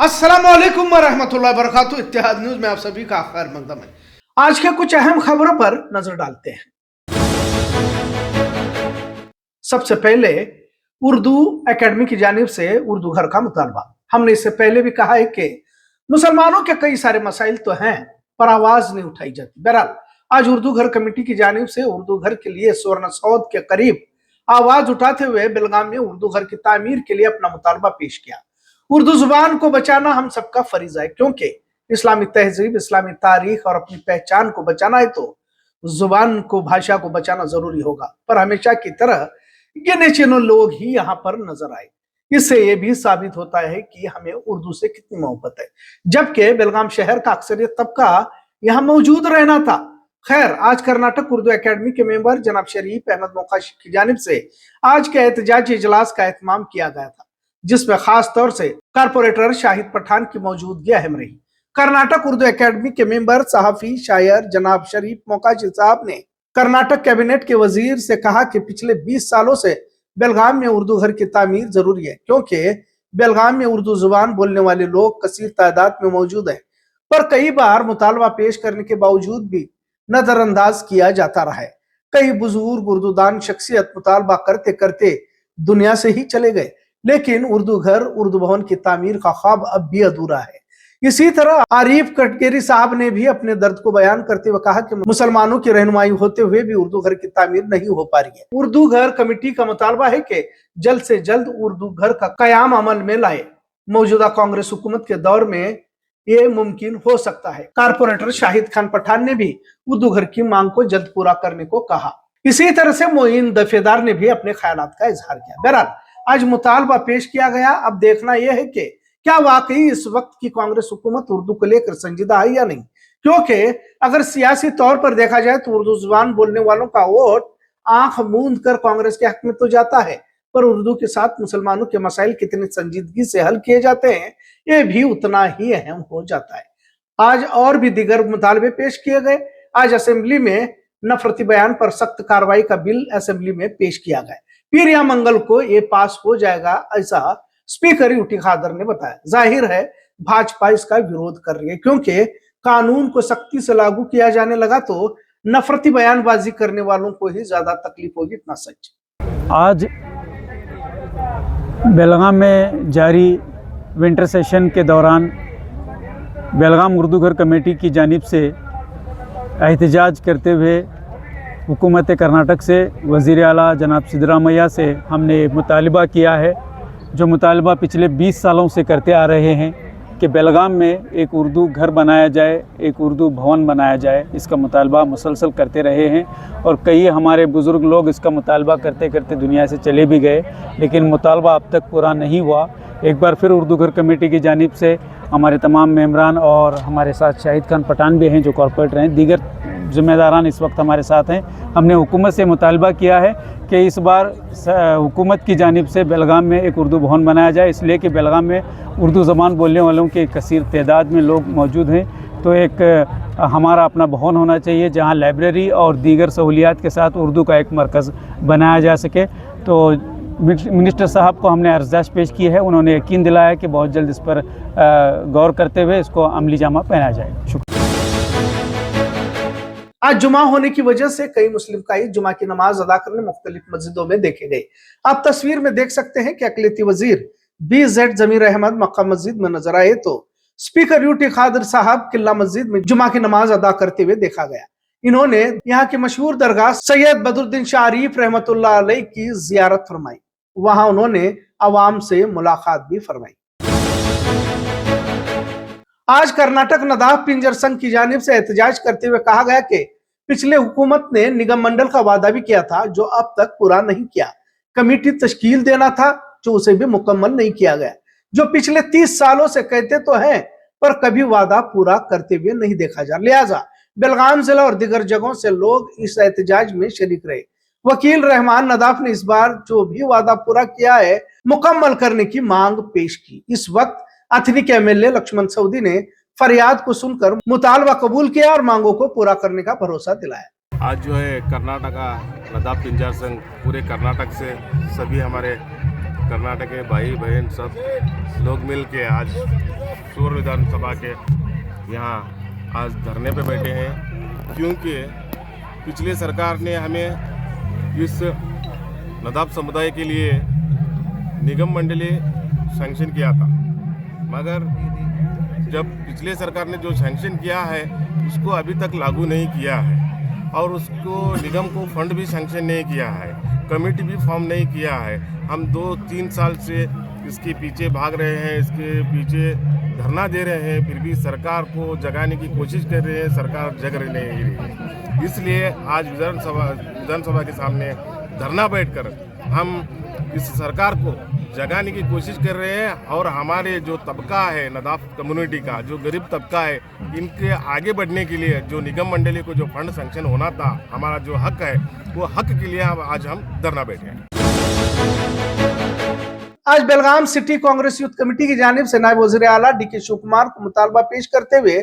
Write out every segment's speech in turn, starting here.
अस्सलामुअलैकुम वरहमतुल्लाहि वबरकातुहू। इत्तेहाद न्यूज में आप सभी का खैर मकदम है। आज के कुछ अहम खबरों पर नजर डालते हैं। सबसे पहले उर्दू एकेडमी की जानिब से उर्दू घर का मुतालबा। हमने इससे पहले भी कहा है कि मुसलमानों के कई सारे मसाइल तो हैं पर आवाज नहीं उठाई जाती। बहरहाल आज उर्दू घर कमेटी की जानिब से उर्दू घर के लिए स्वर्ण सौद के करीब आवाज उठाते हुए बेलगाम में उर्दू घर की तामीर के लिए अपना मुतालबा पेश किया। उर्दू जुबान को बचाना हम सबका फरीज है, क्योंकि इस्लामी तहजीब, इस्लामी तारीख और अपनी पहचान को बचाना है तो जुबान को, भाषा को बचाना जरूरी होगा। पर हमेशा की तरह गिने चुने लोग ही यहाँ पर नजर आए। इससे यह भी साबित होता है कि हमें उर्दू से कितनी मोहब्बत है, जबकि बेलगाम शहर का अक्सरियत तबका यहाँ मौजूद रहना था। खैर, आज कर्नाटक उर्दू एकेडमी के मेंबर जनाब शरीफ अहमद मोकाशी की जानिब से आज के एहतजाजी इजलास का एहतमाम किया गया था, जिसमें खास तौर से कारपोरेटर शाहिद पठान की मौजूदगी अहम रही। कर्नाटक उर्दू एकेडमी के मेंबर, सहाफी, शायर जनाब शरीफ मोकाशी साहब ने कर्नाटक कैबिनेट के वजीर से कहा कि पिछले 20 सालों से बेलगाम में उर्दू घर की तामीर जरूरी है, क्योंकि बेलगाम में उर्दू जुबान बोलने वाले लोग कसीर तादाद में मौजूद हैं, पर कई बार मुतालबा पेश करने के बावजूद भी नजरअंदाज किया जाता रहा है। कई बुजुर्ग उर्दूदान शख्सियत मुतालबा करते करते दुनिया से ही चले गए, लेकिन उर्दू घर, उर्दू भवन की तामीर का ख्वाब अब भी अधूरा है। इसी तरह आरिफ कटकेरी साहब ने भी अपने दर्द को बयान करते हुए कहा कि मुसलमानों की रहनुमाई होते हुए भी उर्दू घर की तामीर नहीं हो पा रही है। उर्दू घर कमेटी का मुतालबा है कि जल्द से जल्द उर्दू घर का कयाम अमल में लाए। मौजूदा कांग्रेस हुकूमत के दौर में ये मुमकिन हो सकता है। कारपोरेटर शाहिद खान पठान ने भी उर्दू घर की मांग को जल्द पूरा करने को कहा। इसी तरह से मोइन दफेदार ने भी अपने ख्यालात का इजहार किया। बहरहाल आज मुतालबा पेश किया गया। अब देखना यह है कि क्या वाकई इस वक्त की कांग्रेस हुकूमत उर्दू को लेकर संजीदा है या नहीं, क्योंकि अगर सियासी तौर पर देखा जाए तो उर्दू जुबान बोलने वालों का वोट आंख मूंद कर कांग्रेस के हक में तो जाता है, पर उर्दू के साथ मुसलमानों के मसाइल कितनी संजीदगी से हल किए जाते हैं ये भी उतना ही अहम हो जाता है। आज और भी दीगर मुतालबे पेश किए गए। आज असेंबली में नफरती बयान पर सख्त कार्रवाई का बिल असेंबली में पेश किया गया। फिर या मंगल को ये पास हो जाएगा, ऐसा स्पीकर यूटी खादर ने बताया। जाहिर है भाजपा इसका विरोध कर रही है, क्योंकि कानून को सख्ती से लागू किया जाने लगा तो नफरती बयानबाजी करने वालों को ही ज्यादा तकलीफ होगी, इतना सच। आज बेलगाम में जारी विंटर सेशन के दौरान बेलगाम उर्दू घर कमेटी की जानिब से एहतजाज करते हुए हुकूमत कर्नाटक से वज़ीर आला जनाब सिद्धरामैया से हमने मुतालबा किया है, जो मुतालबा पिछले 20 सालों से करते आ रहे हैं कि बेलगाम में एक उर्दू घर बनाया जाए, एक उर्दू भवन बनाया जाए। इसका मुतालबा मुसलसल करते रहे हैं और कई हमारे बुज़ुर्ग लोग इसका मुतालबा करते करते दुनिया से चले भी गए, लेकिन मुतालबा अब तक पूरा नहीं हुआ। एक बार फिर उर्दू घर कमेटी की जानिब से हमारे तमाम मेम्बरान और हमारे साथ शाहिद खान पठान भी हैं जो कॉर्पोरेटर हैं, दीगर ज़िम्मेदारान इस वक्त हमारे साथ हैं। हमने हुकूमत से मुतालबा किया है कि इस बार हुकूमत की जानिब से बेलगाम में एक उर्दू भवन बनाया जाए, इसलिए कि बेलगाम में उर्दू ज़बान बोलने वालों के कसीर तादाद में लोग मौजूद हैं। तो एक हमारा अपना भवन होना चाहिए जहां लाइब्रेरी और दीगर सहूलियात के साथ उर्दू का एक मरकज़ बनाया जा सके। तो मिनिस्टर साहब को हमने अर्ज़दाश्त पेश की है, उन्होंने यकीन दिलाया कि बहुत जल्द इस पर गौर करते हुए इसको अमली जामा पहना जाए। शुक्रिया। आज जुमा होने की वजह से कई मुस्लिम कायद जुमा की नमाज अदा करने मुख्तलिफ मस्जिदों में देखे गए। आप तस्वीर में देख सकते हैं कि अक़लियती वजीर BZ जमीर अहमद मक्का मस्जिद में नजर आए तो स्पीकर यूटी खादर साहब किला मस्जिद में जुमा की नमाज अदा करते हुए देखा गया। इन्होंने यहाँ की मशहूर दरगाह सैयद बदरुद्दीन शाह आरिफ रहमतुल्लाह अलैह की जियारत फरमाई। वहां उन्होंने अवाम से मुलाकात भी फरमाई। आज कर्नाटक नदाफ पिंजर संघ की जानिब से एहतजाज करते हुए कहा गया कि पिछले हुकूमत ने निगम मंडल का वादा भी किया था जो अब तक पूरा नहीं किया। कमेटी तश्कील देना था जो उसे भी मुकम्मल नहीं किया गया। जो पिछले 30 सालों से कहते तो हैं पर कभी वादा पूरा करते हुए नहीं देखा जा। लिहाजा बेलगाम जिला और दीगर जगहों से लोग इस एहतजाज में शरीक रहे। वकील रहमान नदाफ ने इस बार जो भी वादा पूरा किया है मुकम्मल करने की मांग पेश की। इस वक्त अथनी के MLA लक्ष्मण सऊदी ने फरियाद को सुनकर मुतालबा कबूल किया और मांगों को पूरा करने का भरोसा दिलाया। आज जो है कर्नाटका नदाफ पिंजर संघ पूरे कर्नाटक से सभी हमारे कर्नाटक के भाई बहन सब लोग मिल के आज सूर विधानसभा के यहाँ आज धरने पे बैठे हैं, क्योंकि पिछले सरकार ने हमें इस नदाब समुदाय के लिए निगम मंडली सैंक्शन किया था, मगर जब पिछले सरकार ने जो सैंक्शन किया है उसको अभी तक लागू नहीं किया है और उसको निगम को फंड भी सैंक्शन नहीं किया है, कमेटी भी फॉर्म नहीं किया है। हम 2-3 साल से इसके पीछे भाग रहे हैं, इसके पीछे धरना दे रहे हैं, फिर भी सरकार को जगाने की कोशिश कर रहे हैं, सरकार जग नहीं रही है। इसलिए आज विधानसभा के सामने धरना बैठकर हम इस सरकार को जगाने की कोशिश कर रहे हैं और हमारे जो तबका है नदाब कम्युनिटी का, जो गरीब तबका है, इनके आगे बढ़ने के लिए जो निगम मंडली को जो फंड सैंक्शन होना था, हमारा जो हक है, वो हक के लिए आज हम धरना बैठे हैं। आज बेलगाम सिटी कांग्रेस यूथ कमेटी की जानिब से नायब वजीर आला डी.के. शिव कुमार को मुतालबा पेश करते हुए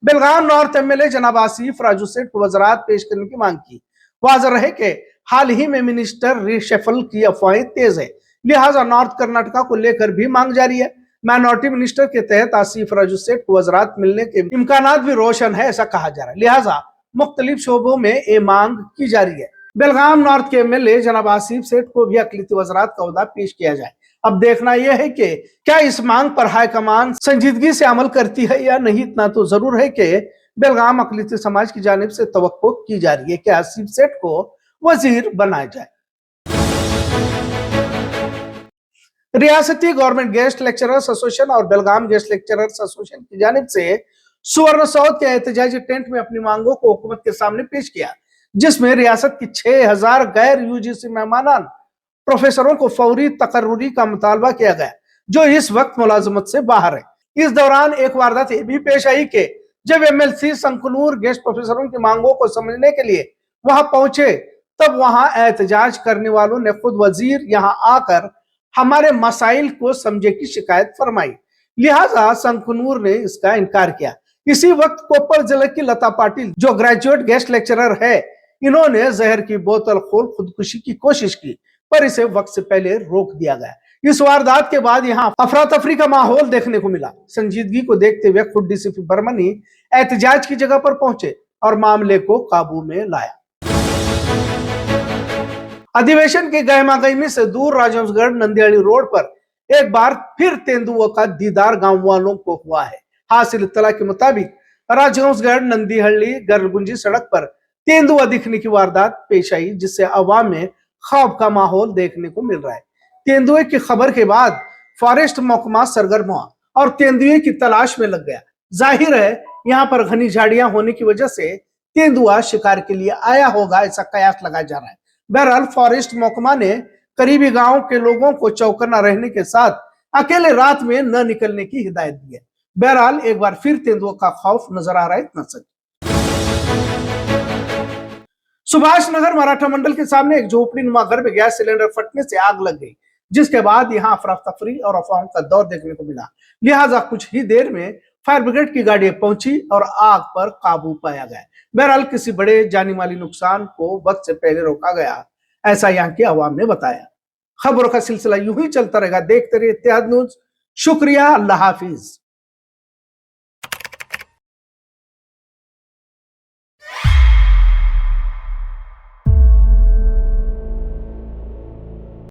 बेलगाम नॉर्थ एमएलए जनाब आसिफ राजू सेठ को वज़रात पेश करने की मांग की। वाज़ेह रहे कि हाल ही में मिनिस्टर रिशफल की अफवाहें तेज है, लिहाजा नॉर्थ कर्नाटका को लेकर भी मांग जारी है। माइनॉरिटी मिनिस्टर के तहत आसिफ राजू सेठ को वज़रात मिलने के इम्कानात भी रोशन है, ऐसा कहा जा रहा है, लिहाजा मुख्तलिफ शोबों में ये मांग की जा रही है। बेलगाम नॉर्थ के एमएलए जनाब आसिफ सेठ को भी अक़लियती वज़रात का ओहदा पेश किया जाए। अब देखना यह है कि क्या इस मांग पर हाईकमान संजीदगी से अमल करती है या नहीं। इतना तो जरूर है कि बेलगाम अक़लियती समाज की जानिब से तवक्को की जा रही है कि आसिफ सेठ को वजीर बनाया जाए। रियासती गवर्नमेंट गेस्ट लेक्चरर्स एसोसिएशन और बेलगाम गेस्ट लेक्चरर्स एसोसिएशन की जानिब से सुवर्ण सौद के एहतजाजी टेंट में अपनी मांगों को हुकूमत के सामने पेश किया, जिसमें रियासत की 6000 गैर यूजीसी मेहमानान प्रोफेसरों को फौरी तकर्रुरी का मुतालबा किया गया, जो इस वक्त मुलाजमत से बाहर है। इस दौरान एक वारदात ये भी पेश आई कि जब एमएलसी संकनूर गेस्ट प्रोफेसरों की मांगों को समझने के लिए वहां पहुंचे, तब वहां एहतजाज करने वालों ने खुद वजीर यहां आकर हमारे मसाइल को समझे की शिकायत फरमाई, लिहाजा संकनूर ने इसका इनकार किया। इसी वक्त कोप्पर जिले की लता पाटिल, जो ग्रेजुएट गेस्ट लेक्चरर है, इन्होंने जहर की बोतल खोल खुदकुशी की कोशिश की, पर इसे वक्त से पहले रोक दिया गया। इस वारदात के बाद यहाँ अफरा तफरी का माहौल देखने को मिला। संजीदगी को देखते हुए खुद डीसीपी बर्मनी एहतजाज की जगह पर पहुंचे और मामले को काबू में लाया। अधिवेशन के गहमागहमी से दूर राजहंसगढ़ नंदियाली रोड पर एक बार फिर तेंदुओं का दीदार गांव वालों को हुआ है। हासिल इत्तला के मुताबिक राजहंसगढ़ नंदीहल्ली गरगुंजी सड़क पर तेंदुआ दिखने की वारदात पेश आई, जिससे अवाम में खौफ का माहौल देखने को मिल रहा है। तेंदुए की खबर के बाद फॉरेस्ट महकमा सरगर्म हुआ और तेंदुए की तलाश में लग गया। जाहिर है यहाँ पर घनी झाड़ियां होने की वजह से तेंदुआ शिकार के लिए आया होगा, ऐसा कयास लगाया जा रहा है। बहरहाल फॉरेस्ट महकमा ने करीबी गांव के लोगों को चौकन्ना रहने के साथ अकेले रात में न निकलने की हिदायत दी है। बहरहाल एक बार फिर तेंदुओं का खौफ नजर आ रहा है। इतना सच। सुभाष नगर मराठा मंडल के सामने एक झोपड़ी नुमा घर में गैस सिलेंडर फटने से आग लग गई, जिसके बाद यहां अफरा तफरी और अफवाहों का दौर देखने को मिला। लिहाजा कुछ ही देर में फायर ब्रिगेड की गाड़ियां पहुंची और आग पर काबू पाया गया। बहरहाल किसी बड़े जानी माली नुकसान को वक्त से पहले रोका गया, ऐसा यहाँ की आवाम ने बताया। खबरों का सिलसिला यूं ही चलता रहेगा। देखते रहिए इत्तेहाद न्यूज। शुक्रिया, अल्लाह हाफिज।